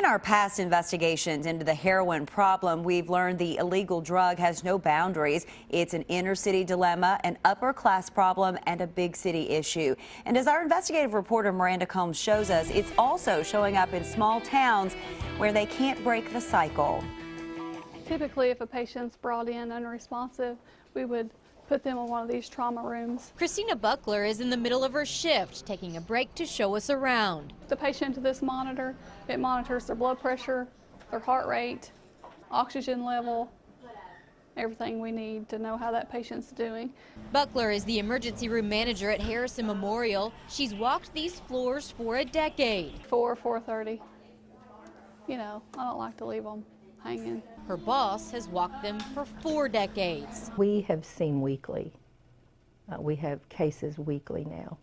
In our past investigations into the heroin problem, we've learned the illegal drug has no boundaries. It's an inner city dilemma, an upper class problem, and a big city issue. And as our investigative reporter Miranda Combs shows us, it's also showing up in small towns where they can't break the cycle. Typically, if a patient's brought in unresponsive, we would put them in one of these trauma rooms. Christina Buckler is in the middle of her shift, taking a break to show us around. The patient to this monitor, it monitors their blood pressure, their heart rate, oxygen level, everything we need to know how that patient's doing. Buckler is the emergency room manager at Harrison Memorial. She's walked these floors for a decade. 4:30. You know, I don't like to leave them hanging. Her boss has walked them for 4 decades. We have seen weekly. We have cases weekly now.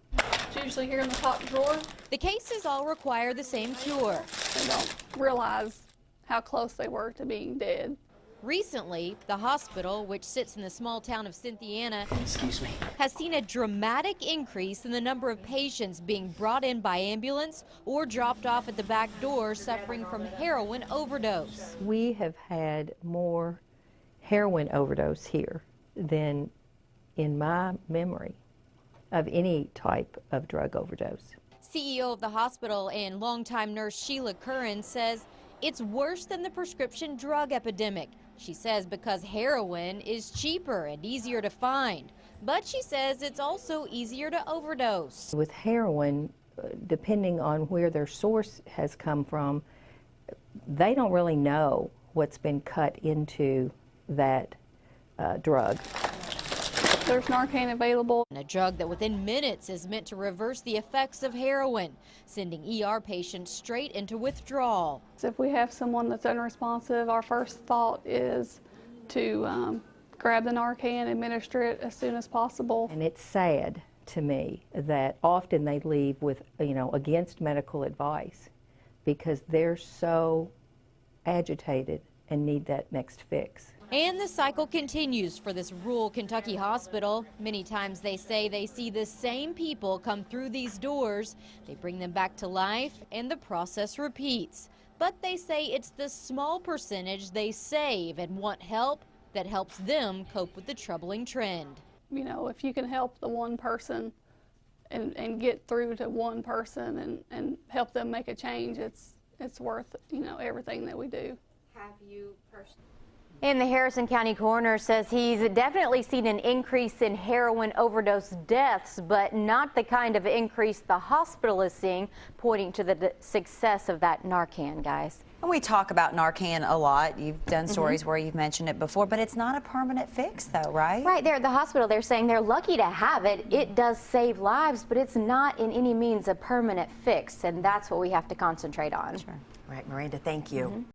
It's usually here in the top drawer. The cases all require the same cure. They don't realize how close they were to being dead. Recently, the hospital, which sits in the small town of Cynthiana, Excuse me, has seen a dramatic increase in the number of patients being brought in by ambulance or dropped off at the back door suffering from heroin overdose. We have had more heroin overdose here than in my memory of any type of drug overdose. CEO of the hospital and longtime nurse Sheila Curran says it's worse than the prescription drug epidemic. She says because heroin is cheaper and easier to find, but she says it's also easier to overdose. With heroin, depending on where their source has come from, they don't really know what's been cut into that drug. There's Narcan available. A drug that within minutes is meant to reverse the effects of heroin, sending ER patients straight into withdrawal. So if we have someone that's unresponsive, our first thought is to grab the Narcan, administer it as soon as possible. And it's sad to me that often they leave with, against medical advice because they're so agitated and need that next fix. And the cycle continues for this rural Kentucky hospital. Many times they say they see the same people come through these doors. They bring them back to life and the process repeats. But they say it's the small percentage they save and want help that helps them cope with the troubling trend. You know, if you can help the one person and get through to one person and help them make a change, it's worth, everything that we do. Have you personally? And the Harrison County coroner says he's definitely seen an increase in heroin overdose deaths, but not the kind of increase the hospital is seeing, pointing to the success of that Narcan, guys. And we talk about Narcan a lot. You've done stories where you've mentioned it before, but it's not a permanent fix though, right? Right there at the hospital, they're saying they're lucky to have it. It does save lives, but it's not in any means a permanent fix, and that's what we have to concentrate on. Sure. Right, Miranda, thank you.